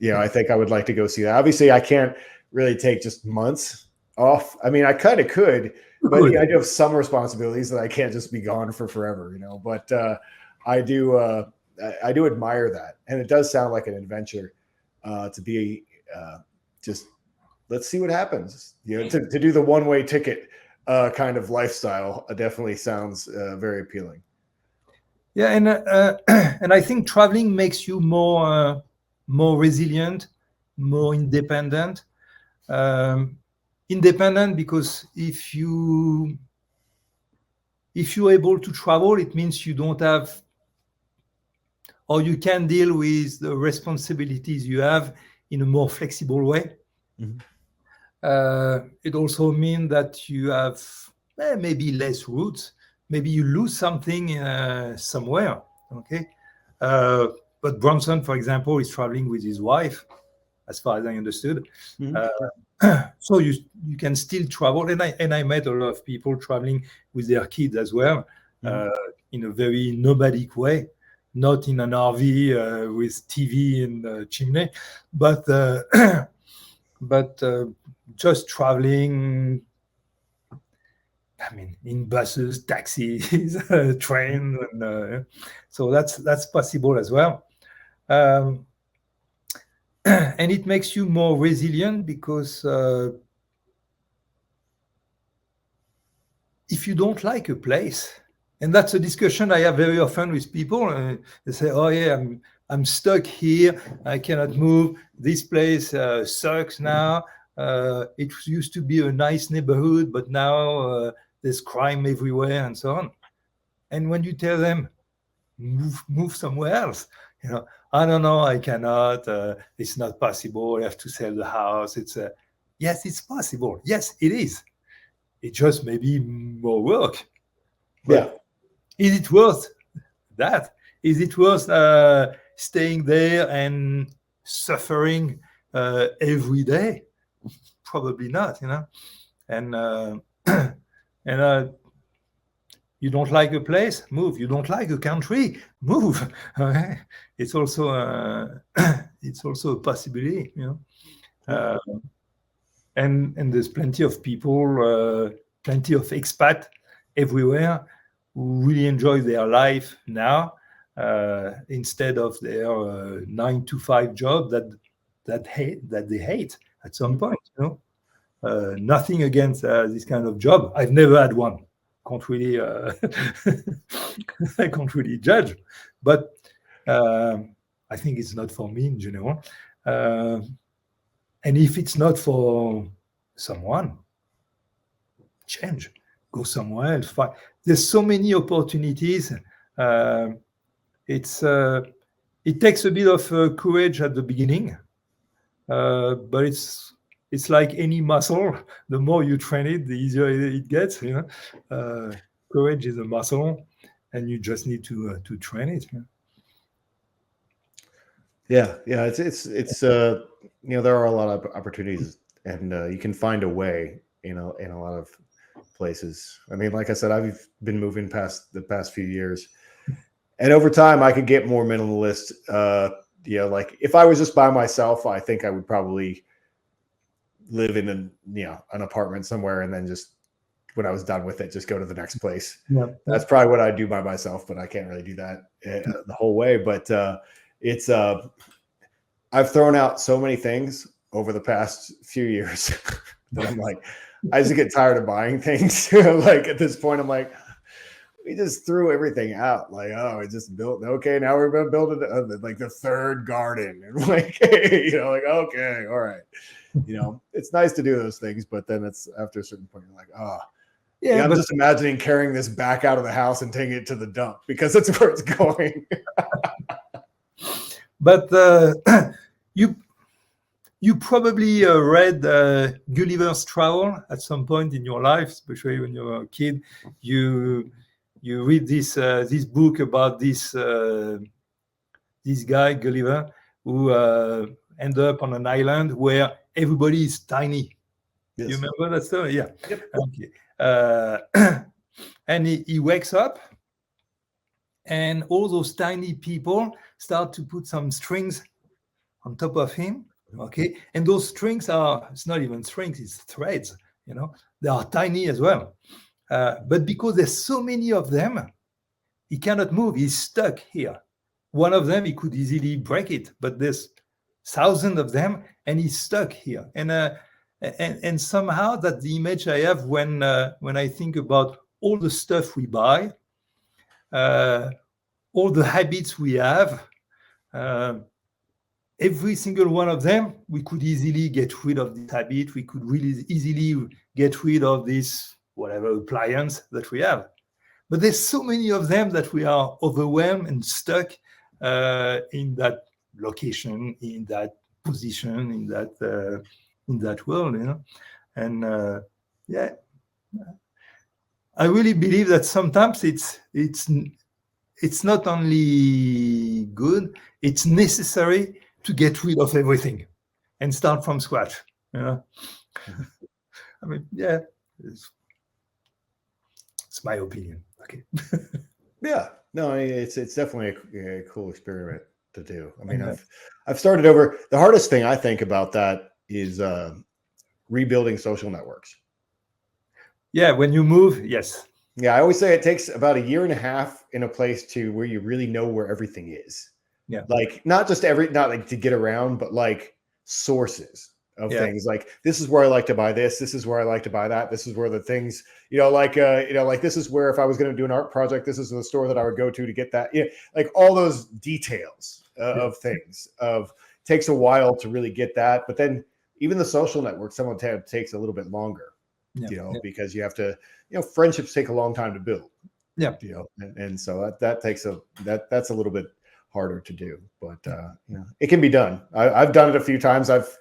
I think I would like to go see that. Obviously, I can't really take just months off. I mean, I kind of could, but I do have some responsibilities that I can't just be gone for forever, But I do admire that, and it does sound like an adventure to be just let's see what happens. To do the one-way ticket kind of lifestyle definitely sounds very appealing. Yeah, and I think traveling makes you more resilient, more independent. Independent because if you're able to travel, it means you don't have, or you can deal with the responsibilities you have in a more flexible way. Mhm. It also means that you have maybe less routes. Maybe you lose something somewhere. Okay, uh, but Bronson, for example, is traveling with his wife, as far as I understood. Mhm. So you can still travel, and I met a lot of people traveling with their kids as well, Mhm. in a very nomadic way, not in an RV with TV and chimney, but but just traveling. I mean, in buses, taxis, trains, and so that's possible as well. Um, and it makes you more resilient because if you don't like a place, and that's a discussion I have very often with people, they say, "Oh yeah, I'm stuck here. I cannot move. This place sucks now. It used to be a nice neighborhood, but now there's crime everywhere and so on." And when you tell them, move somewhere else, I don't know, I cannot, it's not possible, I have to sell the house. Yes, it's possible. Yes, it is. It just may be more work. Yeah. But is it worth that? Is it worth staying there and suffering every day? Probably not. And and you don't like a place, move. You don't like a country, move. Okay? It's also it's also a possibility. Yeah. Uh, and there's plenty of people, plenty of expat everywhere who really enjoy their life now instead of their 9 to 5 job that they hate at some Mhm. point. Nothing against this kind of job. I've never had one. Can't really, I can't really judge, but I think it's not for me in general. Uh, and if it's not for someone, change, go somewhere else. There's so many opportunities. Uh, it's it takes a bit of courage at the beginning, but it's like any muscle. The more you train it, the easier it gets. Courage is a muscle, and you just need to train it. Yeah. Yeah. It's there are a lot of opportunities, and you can find a way, in a lot of places. I mean, like I said, I've been moving past the past few years, and over time, I could get more minimalist. Like if I was just by myself, I think I would probably live in an apartment somewhere, and then just when I was done with it, just go to the next place. Yeah, That's probably what I'd do by myself, but I can't really do that the whole way. But it's I've thrown out so many things over the past few years that I'm like, I just get tired of buying things. Like at this point, I'm like, we just threw everything out. Like, oh, we just built. Okay, now we're gonna build it like the third garden, and like, like okay, all right. It's nice to do those things, but then it's after a certain point, you're like, oh, yeah, yeah, I'm but just imagining carrying this back out of the house and taking it to the dump because that's where it's going. but you you probably read Gulliver's Travel at some point in your life, especially when you were a kid. You read this book about this guy Gulliver who ended up on an island where everybody is tiny. You Yes. remember that story? Yeah. Yep. Okay. And he wakes up, and all those tiny people start to put some strings on top of him. Okay. And those strings it's not even strings, it's threads. They are tiny as well. But because there's so many of them, he cannot move. He's stuck here. One of them, he could easily break it, but there's thousands of them, and he's stuck here. And somehow that's the image I have when I think about all the stuff we buy. Uh, all the habits we have, every single one of them, we could easily get rid of this habit. We could really easily get rid of this whatever appliance that we have. But there's so many of them that we are overwhelmed and stuck in that location, in that position, in that world, And I really believe that sometimes it's not only good, it's necessary to get rid of everything and start from scratch. I mean, it's my opinion. Okay. Yeah, no, it's definitely a cool experiment to do. I mean, I've started over. The hardest thing I think about that is rebuilding social networks. Yeah, when you move, yes. Yeah, I always say it takes about 1.5 years in a place to where you really know where everything is. Yeah, like not like to get around, but like sources of things. Like, this is where I like to buy this. This is where I like to buy that. This is where the things, like this is where, if I was going to do an art project, this is the store that I would go to get that. Yeah, like all those details of things. Takes a while to really get that, but then even the social network, some of it takes a little bit longer. Because you have to, friendships take a long time to build. Yeah. And so that's a little bit harder to do, but it can be done. I've done it a few times. That's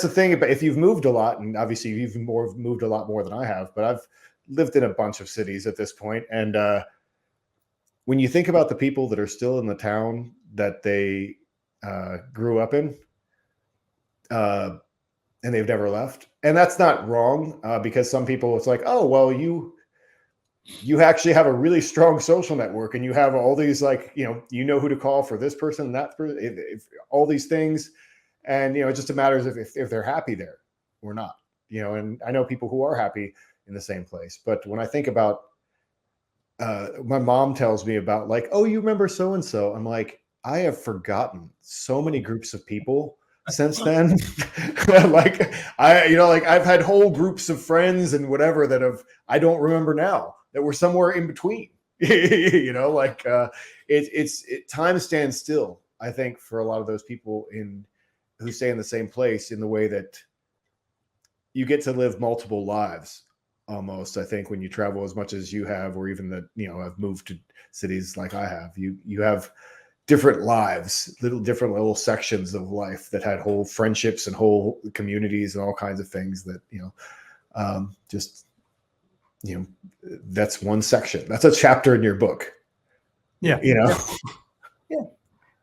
the thing. But if you've moved a lot, and obviously you've moved a lot more than I have, but I've lived in a bunch of cities at this point. And when you think about the people that are still in the town that they grew up in, and they've never left, and that's not wrong, because some people, it's like, oh, well, you actually have a really strong social network, and you have all these, like, you know who to call for this person and that person, if all these things, and it just matters if they're happy there or not. And I know people who are happy in the same place, but when I think about, my mom tells me about, like, oh, you remember so and so, I'm like, I have forgotten so many groups of people since then. Like, I've had whole groups of friends and whatever that I don't remember now, that were somewhere in between. Time stands still, I think, for a lot of those people who stay in the same place, in the way that you get to live multiple lives almost. I think when you travel as much as you have, or even that, I've moved to cities like I have, you have different lives, different little sections of life that had whole friendships and whole communities and all kinds of things that, that's one section. That's a chapter in your book. Yeah. Yeah.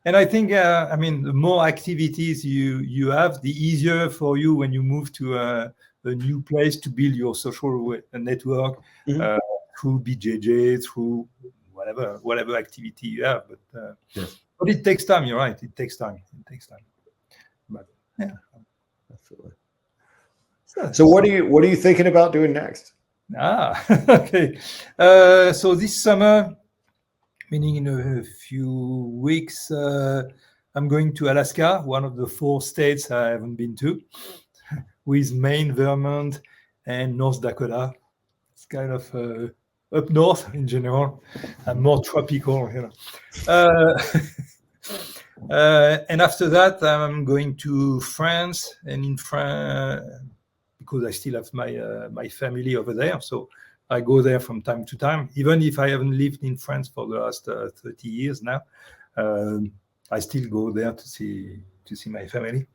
And I think, the more activities you have, the easier for you when you move to a new place to build your social network, through BJJ, through whatever activity you have. But but it takes time. You're right. It takes time. But yeah, absolutely. So what are you thinking about doing next? Okay. So this summer, meaning in a few weeks, I'm going to Alaska, one of the 4 states I haven't been to, with Maine, Vermont, and North Dakota. It's kind of up north in general, and more tropical, and after that, I'm going to France, and in France, because I still have my family over there, so I go there from time to time. Even if I haven't lived in France for the last 30 years now, I still go there to see my family.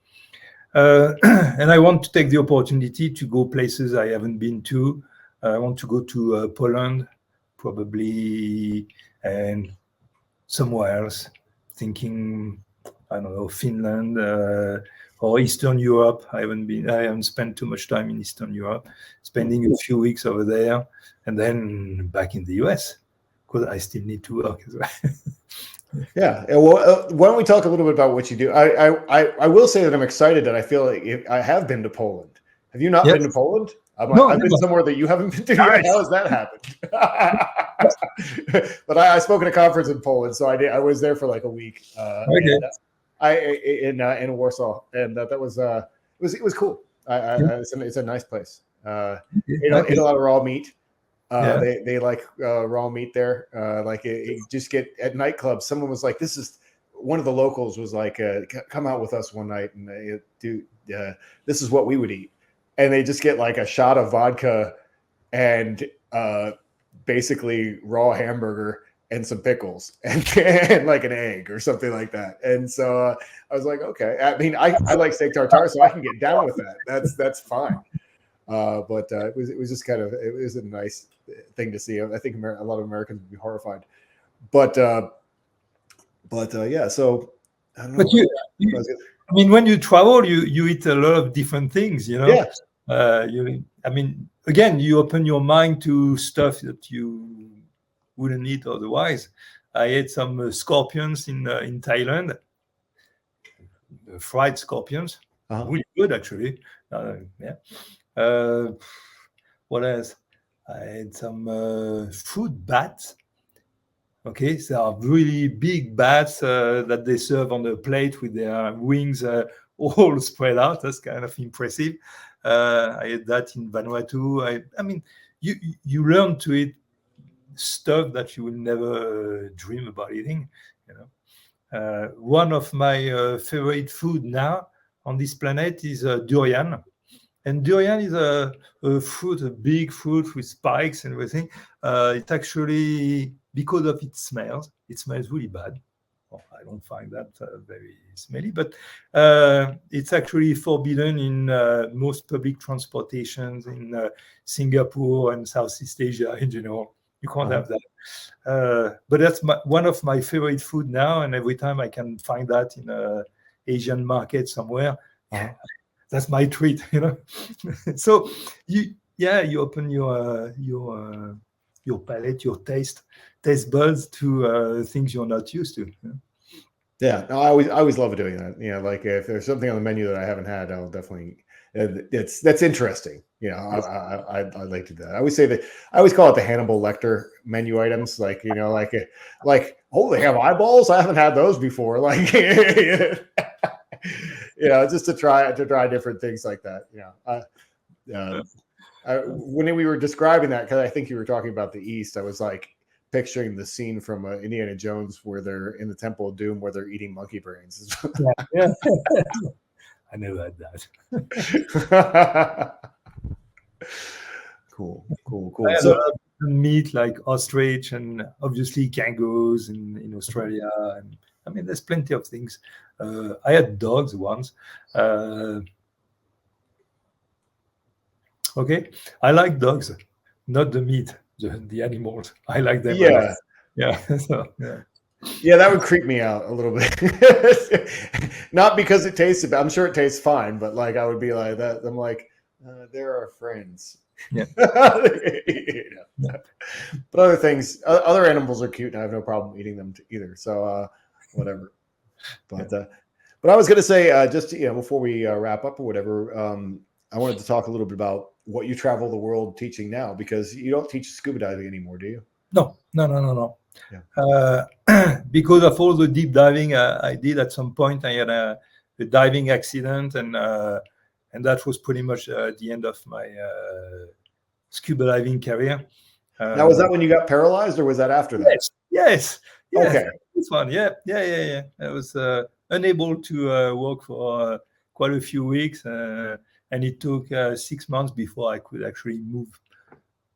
And I want to take the opportunity to go places I haven't been to. I want to go to Poland, probably, and somewhere else. Thinking, I don't know, Finland or Eastern Europe. I haven't spent too much time in Eastern Europe. Spending a few weeks over there, and then back in the US, because I still need to work as well. Yeah. Well, why don't we talk a little bit about what you do? I will say that I'm excited that I feel like I have been to Poland. Have you not been to Poland? I've been somewhere that you haven't been to yet. How has that happened? But I spoke at a conference in Poland, so I was there for like a week. In Warsaw, and that was it was cool. It's a nice place. Ate a lot of raw meat. Yeah. They like raw meat there. Like it just get at nightclubs. Someone was like, "This is." One of the locals was like, "Come out with us one night and this is what we would eat," and they just get like a shot of vodka and basically raw hamburger and some pickles and like an egg or something like that. And so I was like, okay. I mean, I like steak tartare, so I can get down with that. That's fine. But it was just kind of, it was a nice thing to see. I think a lot of Americans would be horrified. But yeah. So I don't know. But I mean, when you travel, you eat a lot of different things. You know. Yeah. I mean, again, you open your mind to stuff that you wouldn't eat otherwise. I ate some scorpions in Thailand, fried scorpions, really good actually. Yeah. What else? I had some fruit bats. Okay, so are really big bats that they serve on the plate with their wings all spread out. That's kind of impressive. I had that in Vanuatu. I mean, you learn to eat stuff that you will never dream about eating. You know, one of my favorite food now on this planet is durian. And durian is a fruit, a big fruit with spikes and everything. It's actually, because of its smells, it smells really bad. Well, I don't find that very smelly, but it's actually forbidden in most public transportations in Singapore and Southeast Asia in general. You can't have that. But that's one of my favorite food now, and every time I can find that in an Asian market somewhere, that's my treat, you know. So you open your palate, your taste buds to things you're not used to. Yeah, no, I always love doing that. You know, like if there's something on the menu that I haven't had, I'll definitely. That's interesting. You know, Yes. I like to do that. I always call it the Hannibal Lecter menu items. Like, you know, like oh, they have eyeballs. I haven't had those before. Like, you know, just to try different things like that. You know, when we were describing that, because I think you were talking about the East, I was like picturing the scene from Indiana Jones where they're in the Temple of Doom where they're eating monkey brains. Yeah. I never had that. Cool. So meat like ostrich and obviously kangaroos in Australia. And I mean, there's plenty of things. I had dogs once. Okay, I like dogs, not the meat, the animals. I like them. Yeah. Yeah. So, yeah. Yeah, that would creep me out a little bit. Not because it tasted bad. I'm sure it tastes fine, but like I would be like that. I'm like, they're our friends. Yeah. Yeah. But other things, other animals are cute, and I have no problem eating them either. So whatever. But I was going to say just before we wrap up or whatever, I wanted to talk a little bit about what you travel the world teaching now, because you don't teach scuba diving anymore, do you? No. Yeah. Because of all the deep diving I did, at some point I had a diving accident, and that was pretty much the end of my scuba diving career. Now, was that when you got paralyzed, or was that after that? Yes. Okay. This one, yeah. I was unable to walk for quite a few weeks, and it took 6 months before I could actually move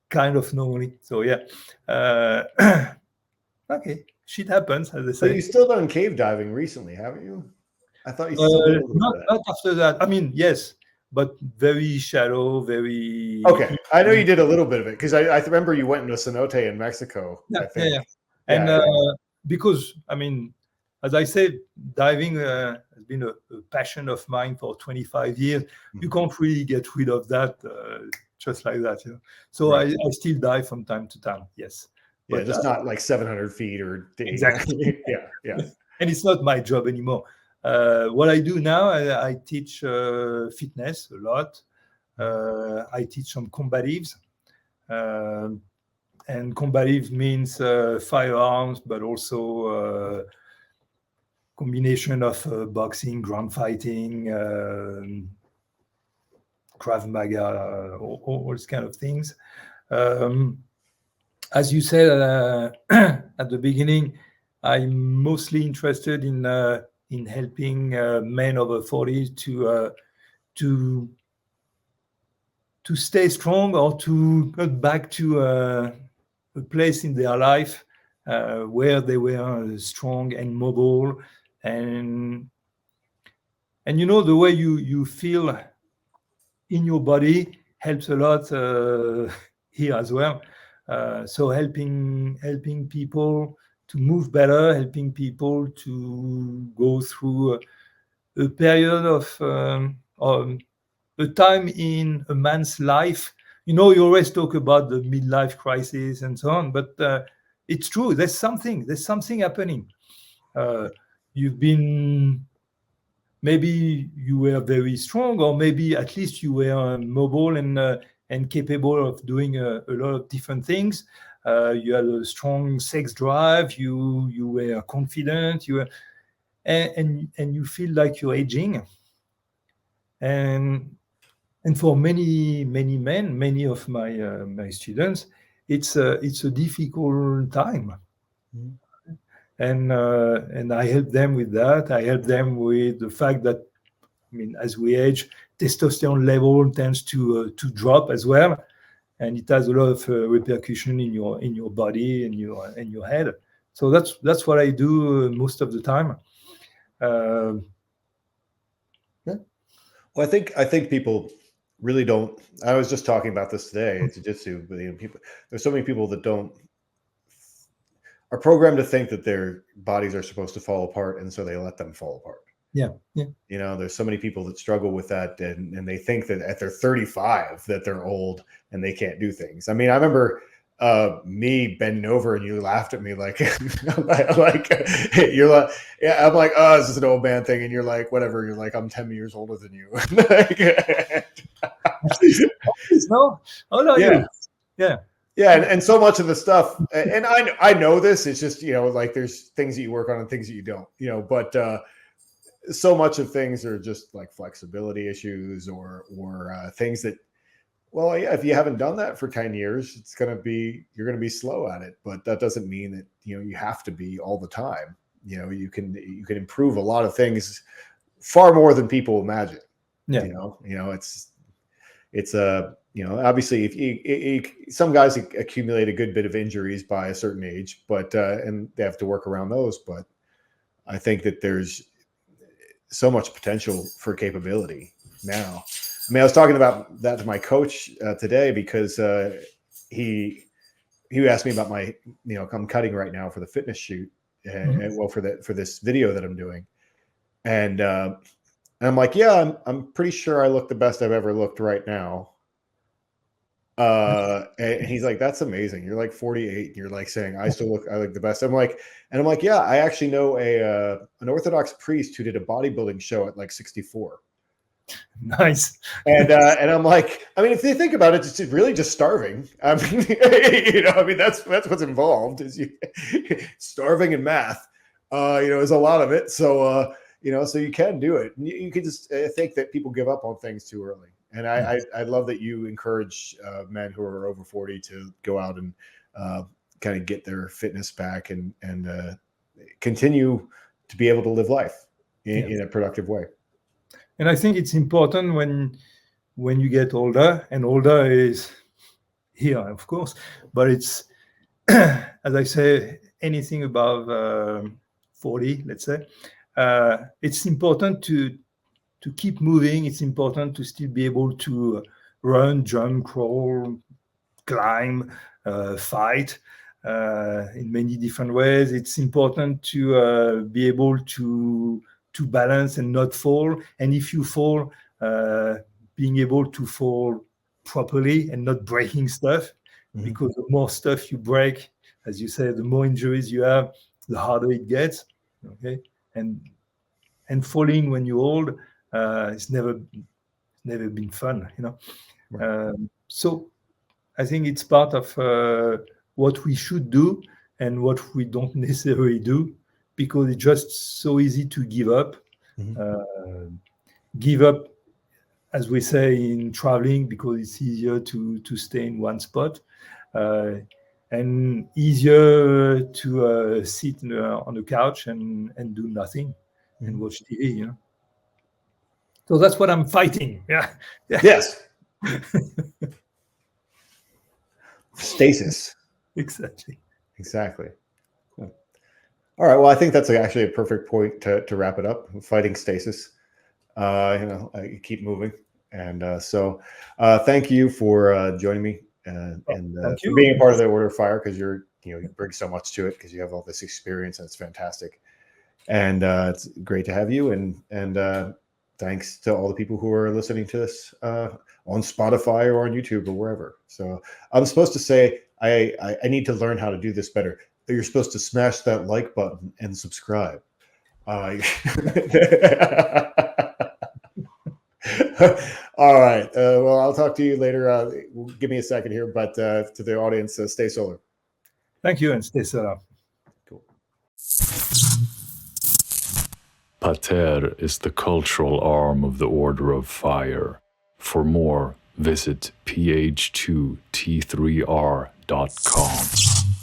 kind of normally. So yeah. Okay, shit happens, as they say. So you still done cave diving recently, haven't you? I thought you still did a little not, bit of that. not after that. I mean, yes, but very shallow, very. Okay, I know you did a little bit of it, because I remember you went into a cenote in Mexico. Yeah, I think. yeah. And because, I mean, as I said, diving has been a passion of mine for 25 years. You can't really get rid of that just like that, you know. So Right. I still dive from time to time. Yes. Yeah, just not like 700 feet or exactly. yeah. And it's not my job anymore. What I do now, I teach fitness a lot. I teach some combatives. And combatives means firearms, but also combination of boxing, ground fighting, Krav Maga, all these kind of things. as you said at the beginning, I'm mostly interested in helping men over 40 to stay strong or to get back to a place in their life where they were strong and mobile, and the way you feel in your body helps a lot here as well. So helping people to move better, helping people to go through a period of a time in a man's life. You always talk about the midlife crisis and so on, but it's true. There's something happening. You've been maybe you were very strong, or maybe at least you were mobile and capable of doing a lot of different things. You had a strong sex drive. You were confident. And you feel like you're aging. And for many men, many of my students, it's a difficult time. Mhm. And I help them with that. I help them with the fact that, as we age, testosterone level tends to drop as well, and it has a lot of repercussion in your body and your head. So that's what I do most of the time. Yeah. Well, I think people really don't. I was just talking about this today at jiu-jitsu, but people, there's so many people that are programmed to think that their bodies are supposed to fall apart, and so they let them fall apart. Yeah. There's so many people that struggle with that, and they think that at their 35 that they're old and they can't do things. I remember me bending over and you laughed at me like you're like, yeah, I'm like, oh, this is an old man thing, and you're like, whatever, you're like, I'm 10 years older than you. No, how old are you? Yeah, and so much of the stuff, and I know this, it's just, like there's things that you work on and things that you don't, but so much of things are just like flexibility issues or things that, well, yeah, if you haven't done that for 10 years, you're going to be slow at it, but that doesn't mean that, you have to be all the time. You can improve a lot of things far more than people imagine. Yeah. It's obviously if some guys accumulate a good bit of injuries by a certain age, but and they have to work around those. But I think that there's so much potential for capability now. I was talking about that to my coach today because he asked me about my, I'm cutting right now for the fitness shoot, and for this video that I'm doing, and I'm like, yeah, I'm pretty sure I look the best I've ever looked right now. And he's like, that's amazing. You're like 48 and you're like saying I look the best. I'm like, yeah, I actually know an Orthodox priest who did a bodybuilding show at like 64. Nice. And I'm like, if they think about it, it's really just starving. That's what's involved is starving and math, is a lot of it. So, so you can do it. You can just think that people give up on things too early. And I love that you encourage men who are over 40 to go out and kind of get their fitness back and continue to be able to live life in a productive way. And I think it's important when you get older, and older is here, of course, but it's, as I say, anything above 40, let's say, it's important to keep moving. It's important to still be able to run, jump, crawl, climb, fight in many different ways. It's important to be able to balance and not fall. And if you fall, being able to fall properly and not breaking stuff, because the more stuff you break, as you say, the more injuries you have, the harder it gets. Okay, and falling when you're old, it's never been fun, Right. So I think it's part of what we should do and what we don't necessarily do, because it's just so easy to give up. Give up, as we say in traveling, because it's easier to stay in one spot. and easier to sit on the couch and do nothing and watch TV. So that's what I'm fighting. Yeah. Yes. Stasis. Exactly. Cool. All right. Well, I think that's actually a perfect point to wrap it up. Fighting stasis. Keep moving. And so thank you for joining me and for being a part of the Order of Fire, because you bring so much to it, because you have all this experience, and it's fantastic. And it's great to have you. And thanks to all the people who are listening to this on Spotify or on YouTube or wherever. So I'm supposed to say, I need to learn how to do this better. You're supposed to smash that like button and subscribe. All right. Well, I'll talk to you later. Give me a second here, but to the audience, stay solar. Thank you, and stay solar. Cool. Pater is the cultural arm of the Order of Fire. For more, visit PH2T3R.com.